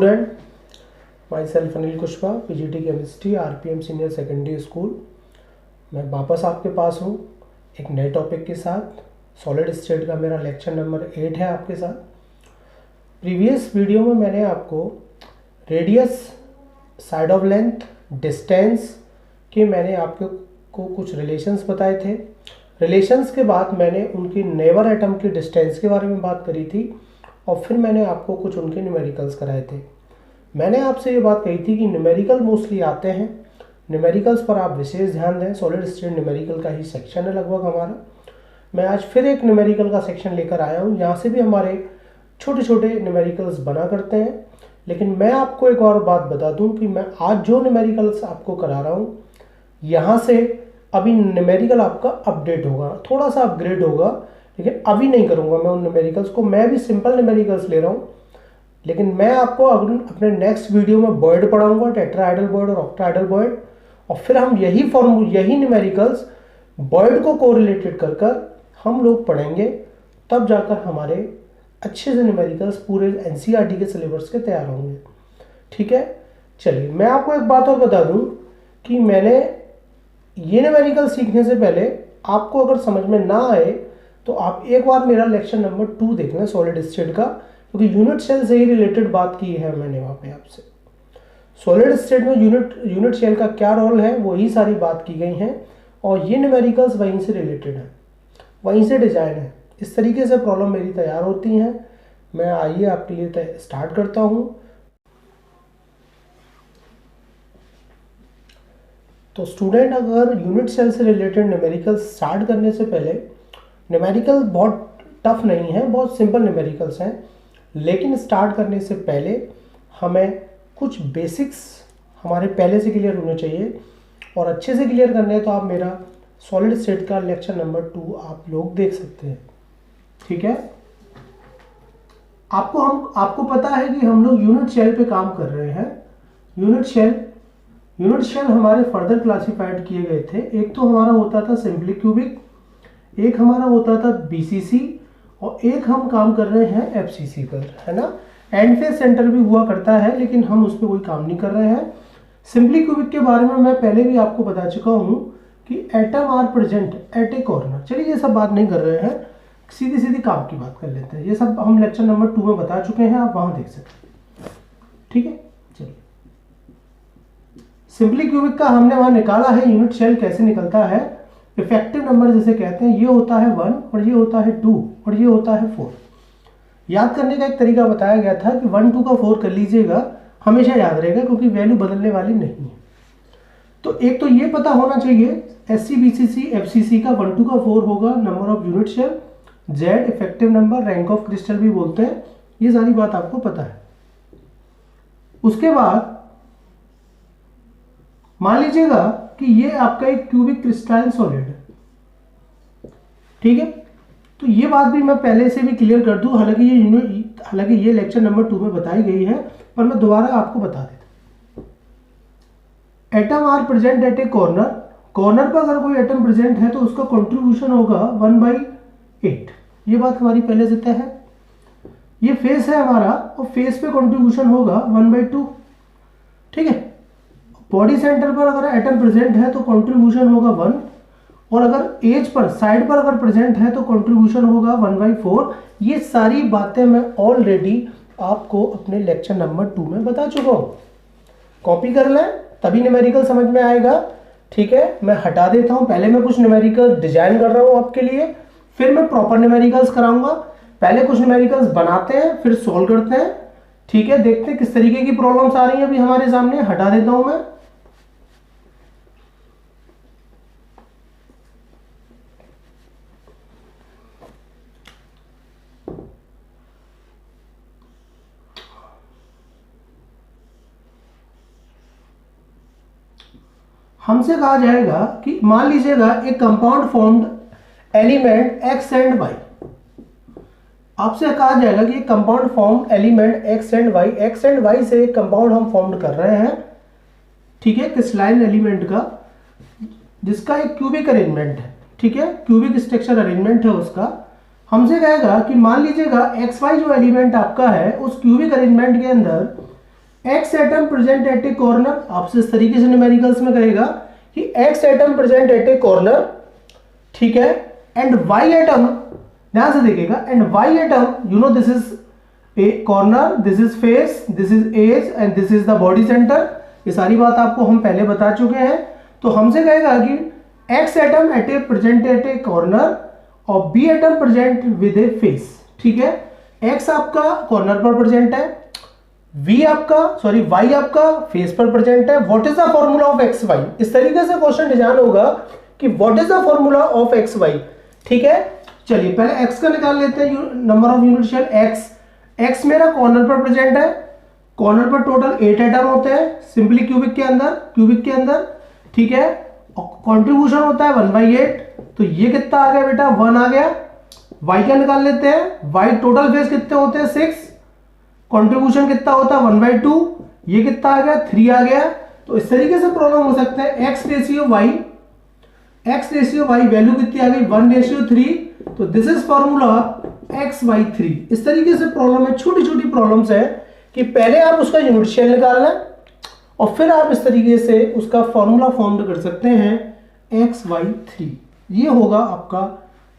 Student, my self Anil Kushwaha, PGT chemistry, RPM senior secondary school. मैं वापस आपके पास हूँ एक नए टॉपिक के साथ। सॉलिड स्टेट का मेरा लेक्चर नंबर 8 है आपके साथ। प्रीवियस वीडियो में मैंने आपको radius, side of length, distance के मैंने आपको कुछ रिलेशंस बताए थे। रिलेशंस के बाद मैंने उनकी नेबर एटम की डिस्टेंस के बारे में बात करी थी और फिर मैंने आपको कुछ उनके न्यूमेरिकल्स कराए थे। मैंने आपसे ये बात कही थी कि न्यूमेरिकल मोस्टली आते हैं, न्यूमेरिकल्स पर आप विशेष ध्यान दें। सॉलिड स्टेट न्यूमेरिकल का ही सेक्शन है लगभग हमारा। मैं आज फिर एक न्यूमेरिकल का सेक्शन लेकर आया हूँ, यहाँ से भी हमारे छोटे छोटे न्यूमेरिकल्स बना करते हैं। लेकिन मैं आपको एक और बात बता दूं कि मैं आज जो न्यूमेरिकल्स आपको करा रहा हूँ, यहाँ से अभी न्यूमेरिकल आपका अपडेट होगा, थोड़ा सा अपग्रेड होगा, लेकिन अभी नहीं करूँगा मैं उन न्यूमेरिकल्स को। मैं भी सिंपल न्यूमेरिकल्स ले रहा हूँ, लेकिन मैं आपको अपने नेक्स्ट वीडियो में बॉयड पढ़ाऊंगा, टेट्राहेड्रल बॉयड और ऑक्टाहेड्रल बॉयड, और फिर हम यही न्यूमेरिकल्स बॉयड को कोरिलेटेड कर हम लोग पढ़ेंगे। तब जाकर हमारे अच्छे से न्यूमेरिकल्स पूरे एनसीईआरटी के सिलेबस के तैयार होंगे। ठीक है, चलिए मैं आपको एक बात और बता दूं कि मैंने ये न्यूमेरिकल सीखने से पहले आपको अगर समझ में ना आए तो आप एक बार मेरा लेक्चर नंबर 2 देख लें सॉलिड स्टेट का, क्योंकि यूनिट सेल से ही रिलेटेड बात की है मैंने वहाँ पे आपसे। सॉलिड स्टेट में यूनिट सेल का क्या रोल है वही सारी बात की गई है, और ये न्यूमेरिकल्स वहीं से रिलेटेड है, वहीं से डिजाइन है। इस तरीके से प्रॉब्लम मेरी तैयार होती हैं। मैं आइए आपके लिए स्टार्ट करता हूँ। तो स्टूडेंट, अगर यूनिट सेल से रिलेटेड न्यूमेरिकल स्टार्ट करने से पहले, न्यूमेरिकल बहुत टफ नहीं है, बहुत सिंपल न्यूमेरिकल्स हैं, लेकिन स्टार्ट करने से पहले हमें कुछ बेसिक्स हमारे पहले से क्लियर होने चाहिए, और अच्छे से क्लियर करने हैं तो आप मेरा सॉलिड स्टेट का लेक्चर नंबर 2 आप लोग देख सकते हैं। ठीक है, आपको पता है कि हम लोग यूनिट सेल पे काम कर रहे हैं। यूनिट सेल हमारे फर्दर क्लासिफाइड किए गए थे। एक तो हमारा होता था सिंपली क्यूबिक, एक हमारा होता था बीसीसी, और एक हम काम कर रहे हैं एफसीसी पर, है ना। एंड फेज सेंटर भी हुआ करता है, लेकिन हम उस पर कोई काम नहीं कर रहे हैं। सिंपली क्यूबिक के बारे में मैं पहले भी आपको बता चुका हूं कि atom are present at a corner. चलिए ये सब बात नहीं कर रहे हैं, सीधी काम की बात कर लेते हैं। ये सब हम लेक्चर नंबर 2 में बता चुके हैं, आप वहां देख सकते हैं। ठीक है, चलिए सिंपली क्यूबिक का हमने वहां निकाला है। यूनिट सेल कैसे निकलता है, इफेक्टिव नंबर जिसे कहते हैं, ये होता है 1 और ये होता है 2 और ये होता है 4। याद करने का एक तरीका बताया गया था कि 1 2 का 4 कर लीजिएगा, हमेशा याद रहेगा, क्योंकि वैल्यू बदलने वाली नहीं है। तो एक तो ये पता होना चाहिए एससी बीसीसी एफसीसी का 1 2 का 4 होगा number of unit cell, Z effective number, rank of crystal भी बोलते हैं, ये सारी बात आपको पता है। उसके बाद मान लीजिएगा कि ये आपका एक क्यूबिक क्रिस्टलाइन सॉलिड है। ठीक है, तो ये बात भी मैं पहले से भी क्लियर कर दूं, हालांकि ये लेक्चर नंबर 2 में बताई गई है, पर मैं दोबारा आपको बता देता हूं। Atom are present at a corner पर अगर कोई एटम प्रेजेंट है तो उसका कंट्रीब्यूशन होगा 1/8। ये बात हमारी पहले से तय है। ये फेस है हमारा, और फेस पे कंट्रीब्यूशन होगा 1/2। ठीक है, बॉडी सेंटर पर अगर एटम प्रेजेंट है तो कंट्रीब्यूशन होगा 1, और अगर एज पर, साइड पर अगर प्रेजेंट है तो कंट्रीब्यूशन होगा 1/4। ये सारी बातें मैं ऑलरेडी आपको अपने लेक्चर नंबर 2 में बता चुका हूं। कॉपी कर लें, तभी न्यूमेरिकल समझ में आएगा। ठीक है, मैं हटा देता हूं। पहले मैं कुछ न्यूमेरिकल डिजाइन कर रहा हूं आपके लिए, फिर मैं प्रॉपर न्यूमेरिकल्स कराऊंगा। पहले कुछ न्यूमेरिकल्स बनाते हैं, फिर सॉल्व करते हैं। ठीक है, देखते हैं किस तरीके की प्रॉब्लम्स आ रही हैं अभी हमारे सामने। हटा देता हूं मैं। हमसे कहा जाएगा कि मान लीजिएगा एक compound formed element X and Y. आपसे कहा जाएगा कि एक compound formed element X and Y से एक कंपाउंड हम फॉर्म्ड कर रहे हैं। ठीक है, क्रिस्टलाइन एलिमेंट का, जिसका एक क्यूबिक अरेंजमेंट है। ठीक है, क्यूबिक स्ट्रक्चर अरेंजमेंट है उसका। हमसे कहेगा कि मान लीजिएगा एक्स वाई जो एलिमेंट आपका है, उस क्यूबिक अरेंजमेंट के अंदर X atom present at a corner, आपसे इस तरीके से न्यूमेरिकल्स में कहेगा कि X atom present at a corner, ठीक है, एंड वाई एटम, ध्यान से देखिएगा, and Y atom, you know this is a corner, this is face, this is edge and this is the body centre. ये सारी बात आपको हम पहले बता चुके हैं। तो हमसे कहेगा कि X atom at a present at a corner और B atom present with a face, ठीक है। एक्स आपका कॉर्नर पर प्रेजेंट है, वी आपका वाई आपका फेस पर प्रेजेंट है। What is the formula of X Y, इस तरीके से क्वेश्चन डिजाइन होगा कि what is the formula of X Y, ठीक है। चलिए पहले एक्स का निकाल लेते हैं, number of unit cell X. X मेरा कॉर्नर पर प्रेजेंट है, कॉर्नर पर टोटल 8 एटम होते हैं सिंपली क्यूबिक के अंदर, ठीक है। कंट्रीब्यूशन होता है 1/8, तो ये कितना आ गया बेटा, 1 आ गया। वाई का निकाल लेते हैं, वाई टोटल फेस कितने होते हैं 6, कंट्रीब्यूशन कितना होता है 1/2, ये कितना आ गया 3 आ गया। तो इस तरीके से प्रॉब्लम हो सकता है एक्स रेशियो वाई वैल्यू कितनी आ गई 1:3, तो दिस इज फॉर्मूला x/3। इस तरीके से प्रॉब्लम है, छोटी छोटी प्रॉब्लम्स है कि पहले आप उसका यूनिट शेल निकालना और फिर आप इस तरीके से उसका फॉर्मूला फॉर्म कर सकते हैं x/3। ये होगा आपका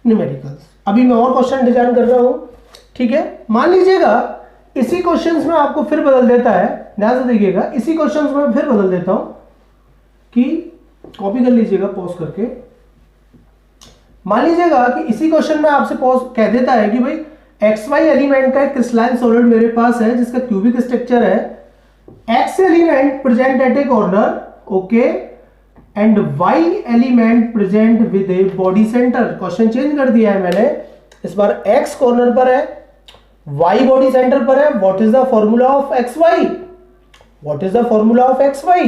न्यूमेरिकल्स। अभी मैं और क्वेश्चन डिजाइन कर रहा हूं, ठीक है। मान लीजिएगा इसी क्वेश्चंस में आपको फिर बदल देता है, ध्यान से देखिएगा, इसी क्वेश्चंस में फिर बदल देता हूं कि कॉपी कर लीजिएगा पॉज करके। मान लीजिएगा कि इसी क्वेश्चन में आपसे पॉज कह देता है कि भाई एक्स वाई एलिमेंट का एक क्रिस्टलाइन सॉलिड मेरे पास है जिसका क्यूबिक स्ट्रक्चर है, X element present at a corner, okay, and Y element present with a body centre. Question change कर दिया है मैंने, इस बार एक्स कॉर्नर पर है, वाई बॉडी सेंटर पर है। What is the formula of X Y, what is the formula of X Y,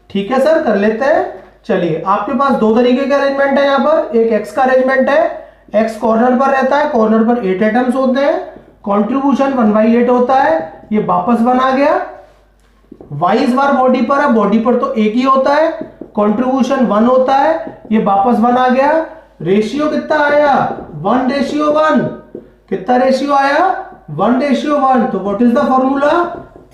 ठीक है सर, कर लेते हैं। चलिए आपके पास दो तरीके का अरेंजमेंट है, यहां पर एक एक्स का अरेंजमेंट है, एक्स कॉर्नर पर रहता है, कॉर्नर पर 8 एटम्स होते हैं, कंट्रीब्यूशन 1/8 होता है, ये वापस बना गया। वाई इस बार बॉडी पर है, बॉडी पर तो एक ही होता है, कंट्रीब्यूशन 1 होता है, ये वापस बना गया। रेशियो कितना आया 1:1, कितना रेशियो आया 1:1। तो what is the formula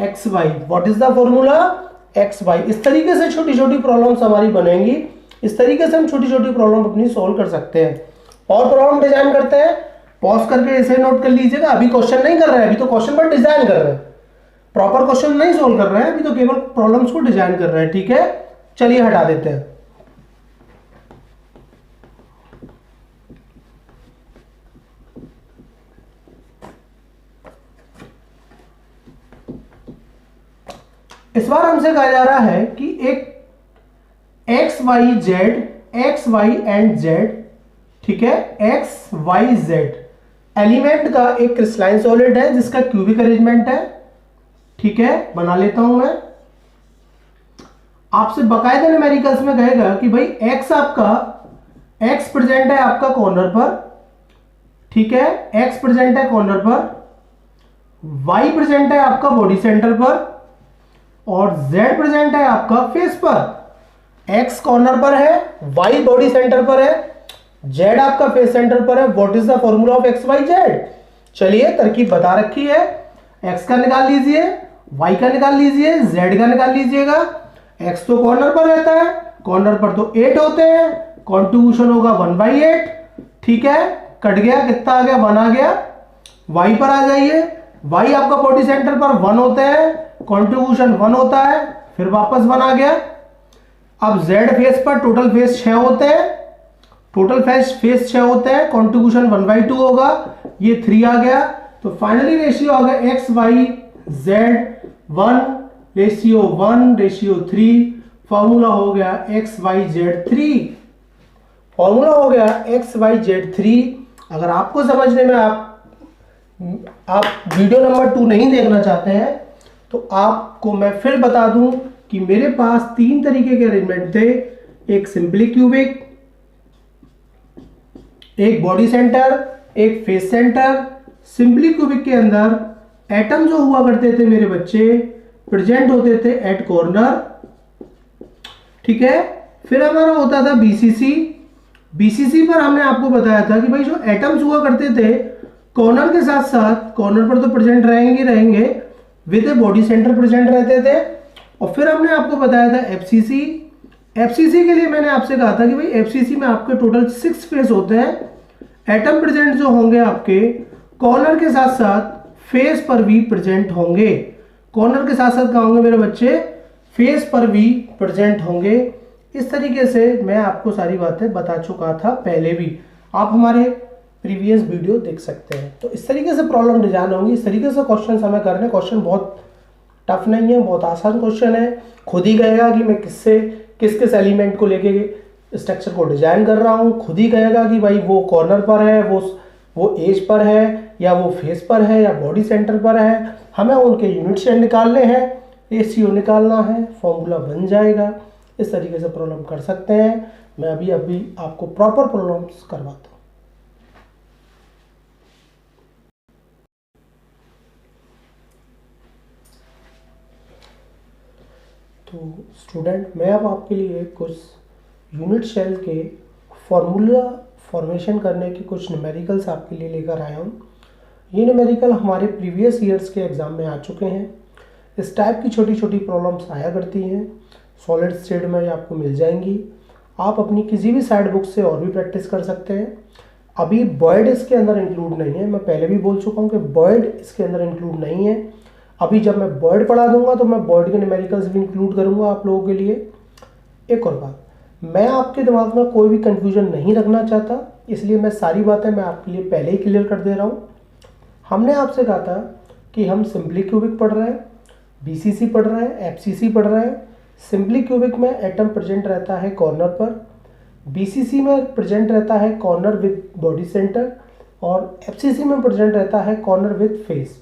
X Y, what is the formula X Y. इस तरीके से छोटी छोटी प्रॉब्लम्स हमारी बनेंगी, इस तरीके से हम छोटी छोटी प्रॉब्लम अपनी सॉल्व कर सकते हैं। और प्रॉब्लम डिजाइन करते हैं, पॉज करके इसे नोट कर लीजिएगा। अभी क्वेश्चन नहीं कर रहे हैं, अभी तो क्वेश्चन पर डिजाइन कर रहे हैं, प्रॉपर क्वेश्चन नहीं सोल्व कर रहे हैं, अभी तो केवल प्रॉब्लम्स को डिजाइन कर रहे हैं, ठीक है। चलिए हटा देते हैं। इस बार हमसे कहा जा रहा है कि एक एक्स वाई एंड जेड, ठीक है, एक्स वाई जेड एलिमेंट का एक क्रिस्टलाइन सॉलिड है जिसका क्यूबिक अरेंजमेंट है, ठीक है। बना लेता हूं मैं, आपसे बकायदा न्यूमेरिकल्स में कहेगा कि भाई एक्स आपका, एक्स प्रेजेंट है आपका कॉर्नर पर, ठीक है, एक्स प्रेजेंट है कॉर्नर पर, वाई प्रेजेंट है आपका बॉडी सेंटर पर, और z प्रेजेंट है आपका फेस पर। x कॉर्नर पर है, y बॉडी सेंटर पर है, z आपका फेस सेंटर पर है। What is the formula of X Y Z. चलिए तरकीब बता रखी है, x का निकाल लीजिए, y का निकाल लीजिए, z का निकाल लीजिएगा। x तो कॉर्नर पर रहता है, कॉर्नर पर तो 8 होते हैं, कंट्रीब्यूशन होगा 1/8, ठीक है, कट गया, कितना आ गया 1 आ गया। y पर आ जाइए, y आपका बॉडी सेंटर पर 1 होते हैं, कंट्रीब्यूशन 1 होता है, फिर वापस 1 आ गया। अब z फेस पर टोटल फेस 6 होते हैं, टोटल फेस 6 होते हैं, कंट्रीब्यूशन 1/2 होगा, ये 3 आ गया। तो फाइनली रेशियो आ गया एक्स वाई जेड 1:3, फॉर्मूला हो गया एक्स वाई जेड 3, फॉर्मूला हो गया एक्स वाई जेड 3। अगर आपको समझने में आप वीडियो नंबर 2 नहीं देखना चाहते हैं तो आपको मैं फिर बता दूं कि मेरे पास 3 तरीके के अरेंजमेंट थे, एक सिंपली क्यूबिक, एक बॉडी सेंटर, एक फेस सेंटर। सिंपली क्यूबिक के अंदर एटम जो हुआ करते थे मेरे बच्चे प्रेजेंट होते थे एट कॉर्नर, ठीक है। फिर हमारा होता था बीसीसी, बीसीसी पर हमने आपको बताया था कि भाई जो एटम्स हुआ करते थे कॉर्नर के साथ साथ, कॉर्नर पर तो प्रेजेंट रहेंगे, with a body centre present रहते थे। और फिर हमने आपको बताया था एफसीसी। एफसीसी के लिए मैंने आपसे कहा था कि भाई एफसीसी में आपके टोटल 6 फेस होते हैं। एटम प्रेजेंट जो होंगे आपके कॉर्नर के साथ साथ फेस पर भी प्रेजेंट होंगे। कॉर्नर के साथ साथ क्या होंगे मेरे बच्चे? फेस पर भी प्रेजेंट होंगे। इस तरीके से मैं आपको सारी बातें बता चुका था पहले भी, आप हमारे प्रीवियस वीडियो देख सकते हैं। तो इस तरीके से प्रॉब्लम डिजाइन होंगी, इस तरीके से क्वेश्चन हमें करने। क्वेश्चन बहुत टफ नहीं है, बहुत आसान क्वेश्चन है। खुद ही कहेगा कि मैं किस किस एलिमेंट को लेके स्ट्रक्चर को डिजाइन कर रहा हूँ। खुद ही कहेगा कि भाई वो कॉर्नर पर है, वो एज पर है, या वो फेस पर है, या बॉडी सेंटर पर है। हमें उनके यूनिट से निकालने हैं, रेशियो निकालना है, फॉर्मूला बन जाएगा। इस तरीके से प्रॉब्लम कर सकते हैं। मैं अभी आपको प्रॉपर प्रॉब्लम्स करवाता हूँ। तो स्टूडेंट, मैं अब आपके लिए कुछ यूनिट सेल के फॉर्मूला फॉर्मेशन करने के कुछ न्यूमेरिकल्स आपके लिए लेकर आया हूँ। ये न्यूमेरिकल हमारे प्रीवियस ईयर्स के एग्ज़ाम में आ चुके हैं। इस टाइप की छोटी छोटी प्रॉब्लम्स आया करती हैं, सॉलिड स्टेट में आपको मिल जाएंगी। आप अपनी किसी भी साइड बुक से और भी प्रैक्टिस कर सकते हैं। अभी बॉयड इसके अंदर इंक्लूड नहीं है, मैं पहले भी बोल चुका हूँ कि बॉयड इसके अंदर इंक्लूड नहीं है। अभी जब मैं बॉयड पढ़ा दूंगा तो मैं बॉयड के न्यूमेरिकल्स भी इंक्लूड करूंगा आप लोगों के लिए। एक और बात, मैं आपके दिमाग में कोई भी कंफ्यूजन नहीं रखना चाहता, इसलिए मैं सारी बातें मैं आपके लिए पहले ही क्लियर कर दे रहा हूँ। हमने आपसे कहा था कि हम सिंपली क्यूबिक पढ़ रहे हैं, बीसीसी पढ़ रहे हैं, एफसीसी पढ़ रहे हैं। सिंपली क्यूबिक में एटम प्रेजेंट रहता है कॉर्नर पर, बीसीसी में प्रेजेंट रहता है कॉर्नर विद बॉडी सेंटर, और एफसीसी में प्रेजेंट रहता है corner with face.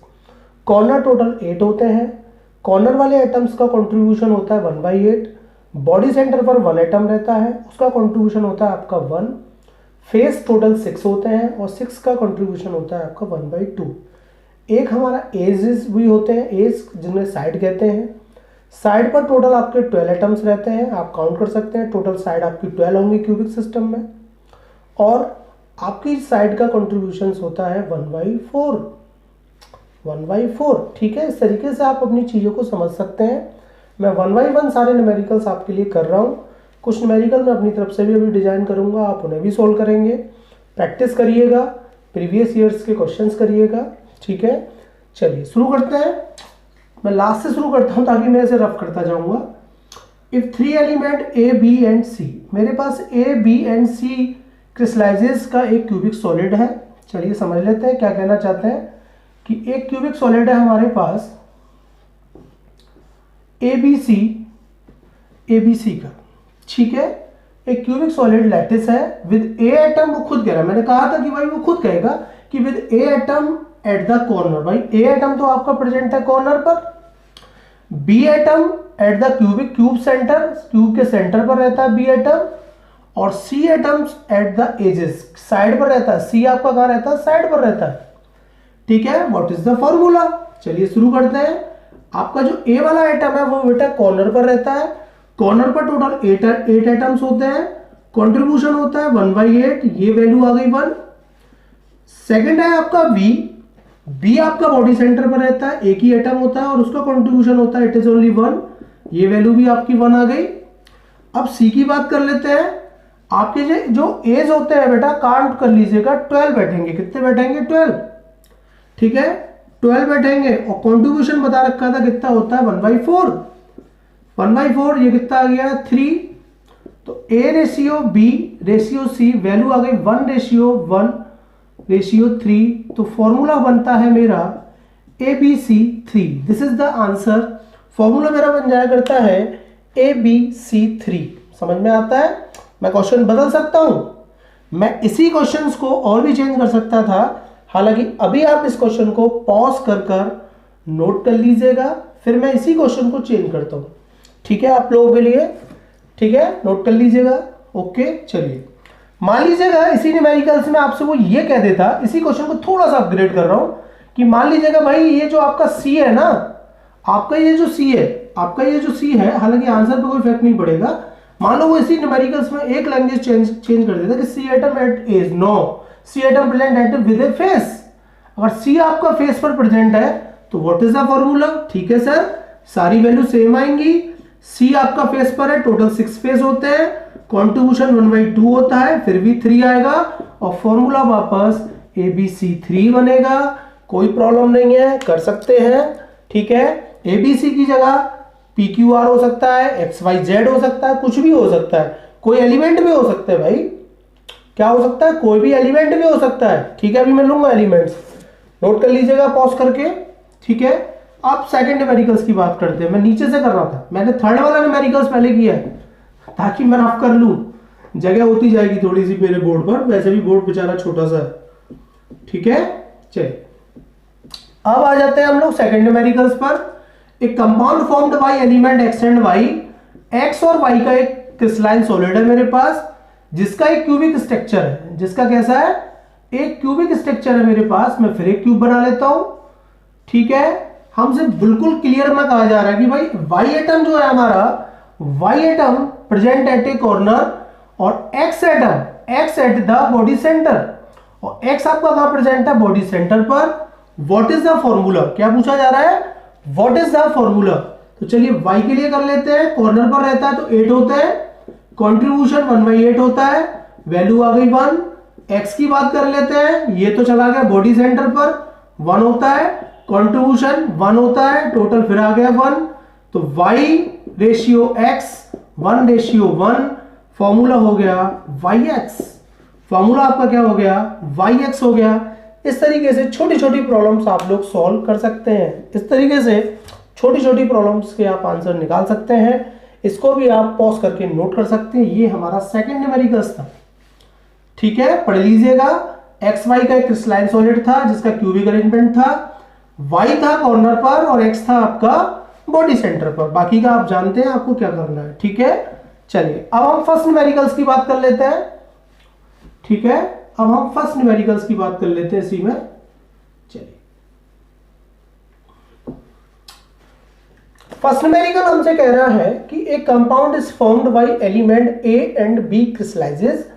Corner total 8 होते हैं। कॉर्नर वाले एटम्स का कंट्रीब्यूशन होता है 1/8। बॉडी सेंटर पर 1 एटम रहता है, उसका कंट्रीब्यूशन होता है आपका 1। फेस टोटल 6 होते हैं और 6 का कंट्रीब्यूशन होता है आपका 1/2। एक हमारा एजेस भी होते हैं, एज जिन्हें साइड कहते हैं। साइड पर टोटल आपके 12 एटम्स रहते हैं, आप काउंट कर सकते हैं। टोटल साइड आपकी 12 होंगी क्यूबिक सिस्टम में, और आपकी साइड का कंट्रीब्यूशन होता है 1/4। 1/4, ठीक है। इस तरीके से आप अपनी चीज़ों को समझ सकते हैं। मैं 1 by 1 सारे न्यूमेरिकल्स आपके लिए कर रहा हूँ। कुछ न्यूमेरिकल मैं अपनी तरफ से भी अभी डिजाइन करूँगा, आप उन्हें भी सोल्व करेंगे। प्रैक्टिस करिएगा, प्रीवियस ईयर्स के क्वेश्चंस करिएगा, ठीक है। चलिए शुरू करते हैं। मैं लास्ट से शुरू करता हूँ ताकि मैं इसे रफ करता जाऊँगा। If 3 element A, B and C, मेरे पास A, B and C crystallizes का एक क्यूबिक सॉलिड है। चलिए समझ लेते हैं क्या कहना चाहते हैं। कि एक क्यूबिक सॉलिड है हमारे पास एबीसी का, ठीक है। एक क्यूबिक सॉलिड लैटिस है विद ए एटम, वो खुद कह रहा है, मैंने कहा था कि भाई वो खुद कहेगा कि with A atom at the corner. भाई ए एटम तो आपका प्रेजेंट है कॉर्नर पर, B atom at the cube centre, cube के सेंटर पर रहता है बी एटम, और C atoms at the edges, side पर रहता है। सी आपका कहां रहता है? साइड पर रहता है, ठीक है। What is the formula? चलिए शुरू करते हैं। आपका जो ए वाला एटम है वो बेटा कॉर्नर पर रहता है। कॉर्नर पर टोटल 8 एटम्स होते हैं, कंट्रीब्यूशन होता है 1/8, ये वैल्यू आ गई 1। सेकंड है आपका बी, बी आपका बॉडी सेंटर पर रहता है, एक ही एटम होता है और उसका कंट्रीब्यूशन होता है इट इज ओनली 1, ये वैल्यू भी आपकी 1 आ गई। अब सी की बात कर लेते हैं। आपके जो एज होते हैं बेटा काउंट कर लीजिएगा, 12 बैठेंगे। कितने बैठेंगे? 12, ठीक है, 12 बैठेंगे। और कंट्रीब्यूशन बता रखा था कितना होता है? 1/4। 1/4 ये कितना आ गया? 3। तो A ratio B ratio C, value आ गई 1:1:3। तो फॉर्मूला बनता है मेरा ABC3। This is the answer. Formula मेरा बन जाया करता है ABC3। समझ में आता है? मैं क्वेश्चन बदल सकता हूं, मैं इसी क्वेश्चंस को और भी चेंज कर सकता था। हालांकि अभी आप इस क्वेश्चन को पॉज कर नोट कर लीजिएगा, फिर मैं इसी क्वेश्चन को चेंज करता हूं, ठीक है, आप लोगों के लिए, ठीक है, नोट कर लीजिएगा। ओके, चलिए मान लीजिएगा इसी न्यूमेरिकल्स में आपसे वो ये कह देता, इसी क्वेश्चन को थोड़ा सा अपग्रेड कर रहा हूं कि मान लीजिएगा भाई ये जो आपका सी है ना, आपका ये जो सी है, आपका ये जो सी है, हालांकि आंसर पे कोई इफेक्ट नहीं पड़ेगा। मान लो वो इसी न्यूमेरिकल्स में एक लैंग्वेज चेंज कर देता कि C atom at edge, no C atom present at with a face. अगर सी आपका फेस पर प्रेजेंट है तो व्हाट इज द फॉर्मूला? ठीक है सर, सारी वैल्यू सेम आएंगी। सी आपका फेस पर है, टोटल 6 फेस होते हैं, कॉन्ट्रीब्यूशन 1/2 होता है, फिर भी 3 आएगा और फॉर्मूला वापस ABC3 बनेगा। कोई प्रॉब्लम नहीं है, कर सकते हैं। ठीक है, ABC की जगह PQR हो सकता है, XYZ हो सकता है, कुछ भी हो सकता है, कोई एलिमेंट भी हो सकते हैं भाई। क्या हो सकता है? कोई भी एलिमेंट भी हो सकता है। ठीक है, अभी मैं लूंगा एलिमेंट्स, नोट कर लीजिएगा पॉज करके। ठीक है, अब सेकंड न्यूमेरिकल्स की बात करते हैं। मैं नीचे से कर रहा था, मैंने थर्ड वाला न्यूमेरिकल्स पहले किया है ताकि मैं रफ कर लूं, जगह होती जाएगी थोड़ी सी मेरे बोर्ड पर, वैसे भी बोर्ड बेचारा छोटा सा है। ठीक है, चलिए अब आ जाते हैं हम लोग सेकंड न्यूमेरिकल्स पर। एक compound formed by element X and Y, X और वाई का एक क्रिस्टलाइन सॉलिड है मेरे पास, जिसका एक क्यूबिक स्ट्रक्चर है। जिसका कैसा है? एक क्यूबिक स्ट्रक्चर है मेरे पास। मैं फिर एक क्यूब बना लेता हूं। ठीक है, हमसे बिल्कुल क्लियर में कहा जा रहा है कि भाई वाई एटम जो है हमारा, Y atom present at a corner और X at the body centre, और एक्स आपका कहां प्रेजेंट है? बॉडी सेंटर पर। What is the formula? क्या पूछा जा रहा है? What is the formula? तो चलिए वाई के लिए कर लेते हैं। कॉर्नर पर रहता है तो 8 होता है, कॉन्ट्रीब्यूशन 1/8 होता है, वैल्यू आ गई 1। एक्स की बात कर लेते हैं, ये तो चला गया बॉडी सेंटर पर, 1 होता है, कॉन्ट्रीब्यूशन 1 होता है, टोटल फिर आ गया 1। तो y रेशियो x 1:1, फॉर्मूला हो गया yx। फॉर्मूला आपका क्या हो गया? yx हो गया। इस तरीके से छोटी छोटी प्रॉब्लम्स आप लोग सॉल्व कर सकते हैं। इस तरीके से छोटी छोटी प्रॉब्लम्स के आप आंसर निकाल सकते हैं। इसको भी आप पॉज करके नोट कर सकते हैं। ये हमारा सेकंड न्यूमेरिकल्स था। ठीक है, पढ़ लीजिएगा। एक्स वाई का एक क्रिस्टलाइन सॉलिड था जिसका क्यूबिक अरेंजमेंट था, वाई था कॉर्नर पर और एक्स था आपका बॉडी सेंटर पर। बाकी का आप जानते हैं आपको क्या करना है। ठीक है, चलिए अब हम फर्स्ट न्यूमेरिकल्स की बात कर लेते हैं। ठीक है, अब हम फर्स्ट न्यूमेरिकल्स की बात कर लेते हैं इसी में। चलिए फर्स्ट न्यूमेरिकल हमसे कह रहा है कि एक compound is formed by element A and B crystallises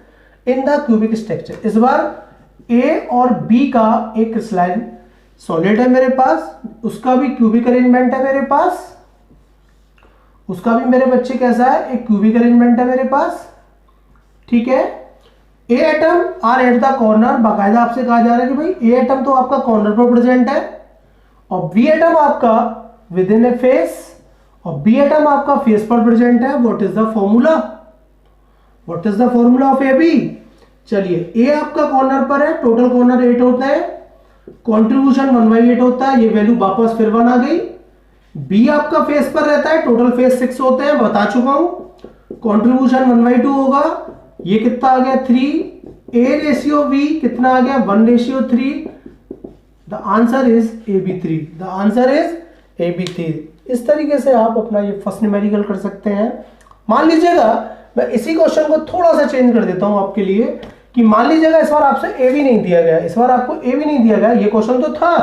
in the cubic structure. इस बार ए और बी का एक क्रिस्टलाइन सॉलिड है मेरे पास, उसका भी क्यूबिक अरेंजमेंट है मेरे पास। उसका भी मेरे बच्चे कैसा है? एक क्यूबिक अरेंजमेंट है मेरे पास। ठीक है, A atom are at the corner, बाकायदा आपसे कहा जा रहा है कि भाई ए एटम तो आपका कॉर्नर पर प्रेजेंट है और बी एटम आपका विद इन ए फेस और बी एटम आपका फेस पर प्रेजेंट है। What is the formula? What is the formula of A B? चलिए ए आपका कॉर्नर पर है, टोटल कॉर्नर 8 होता है, कॉन्ट्रीब्यूशन 1/8 होता है, ये वैल्यू वापस फिर 1 आ गई। बी आपका फेस पर रहता है, टोटल फेस 6 होते हैं, बता चुका हूं। कॉन्ट्रीब्यूशन 1/2 होगा, ये कितना आ गया 3। ए रेशियो बी कितना आ गया 1:3। The answer is AB3। The answer is AB3। इस तरीके से आप अपना ये फर्स्ट न्यूमेरिकल कर सकते हैं। मान लीजिएगा मैं इसी क्वेश्चन को थोड़ा सा चेंज कर देता हूं आपके लिए कि मान लीजिएगा इस बार आपसे ए भी नहीं दिया गया, इस बार आपको ए भी नहीं दिया गया, ये क्वेश्चन तो था,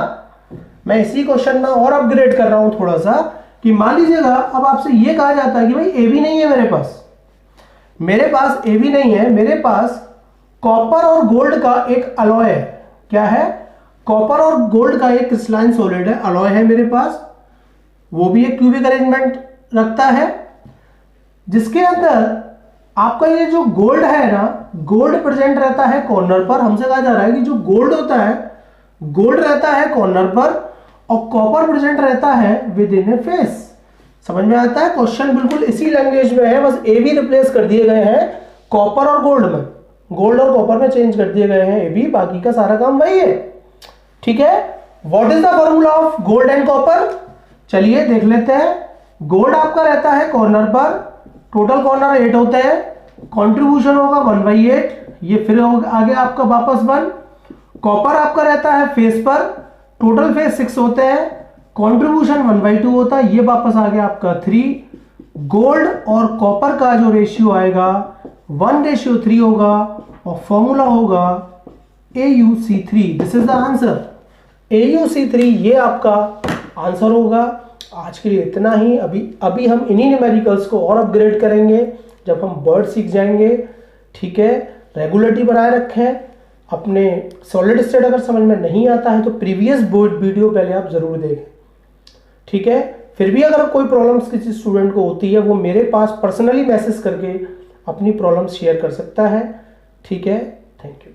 मैं इसी क्वेश्चन में और अपग्रेड कर रहा हूं थोड़ा सा कि मान लीजिएगा अब आपसे ये कहा जाता है कि भाई ए भी नहीं है मेरे पास ए भी नहीं है, मेरे पास कॉपर और गोल्ड का एक अलॉय है। क्या है? कॉपर और गोल्ड का एक क्रिस्टलाइन सॉलिड है, अलॉय है मेरे पास, वो भी एक क्यूबिक अरेंजमेंट रखता है, जिसके अंदर आपका ये जो गोल्ड है ना, गोल्ड प्रेजेंट रहता है कॉर्नर पर। हमसे कहा जा रहा है कि जो गोल्ड होता है, गोल्ड रहता है कॉर्नर पर और कॉपर प्रेजेंट रहता है विद इन ए फेस। समझ में आता है? क्वेश्चन बिल्कुल इसी लैंग्वेज में है, बस ए भी रिप्लेस कर दिए गए हैं कॉपर और गोल्ड में, गोल्ड और कॉपर में चेंज कर दिए गए हैं ए भी, बाकी का सारा काम वही है। ठीक है, what is the formula of gold and copper? चलिए देख लेते हैं। गोल्ड आपका रहता है कॉर्नर पर, टोटल कॉर्नर 8 होते हैं, कंट्रीब्यूशन होगा 1/8, ये फिर आ गया आपका वापस 1। कॉपर आपका रहता है फेस पर, टोटल फेस 6 होते हैं, कंट्रीब्यूशन 1/2 होता है, ये वापस आ गया आपका 3। गोल्ड और कॉपर का जो रेशियो आएगा 1:3 होगा और फॉर्मूला होगा AuC3। This is the answer, AuC3 ये आपका आंसर होगा। आज के लिए इतना ही। अभी हम इन्हीं न्यूमेरिकल्स को और अपग्रेड करेंगे जब हम वर्ड सीख जाएंगे। ठीक है, रेगुलरिटी बनाए रखें। अपने सॉलिड स्टेट अगर समझ में नहीं आता है तो प्रीवियस बोर्ड वीडियो पहले आप जरूर देखें। ठीक है। फिर भी अगर कोई प्रॉब्लम्स किसी स्टूडेंट को होती है, वो मेरे पास पर्सनली मैसेज करके अपनी प्रॉब्लम शेयर कर सकता है। ठीक है, थैंक यू।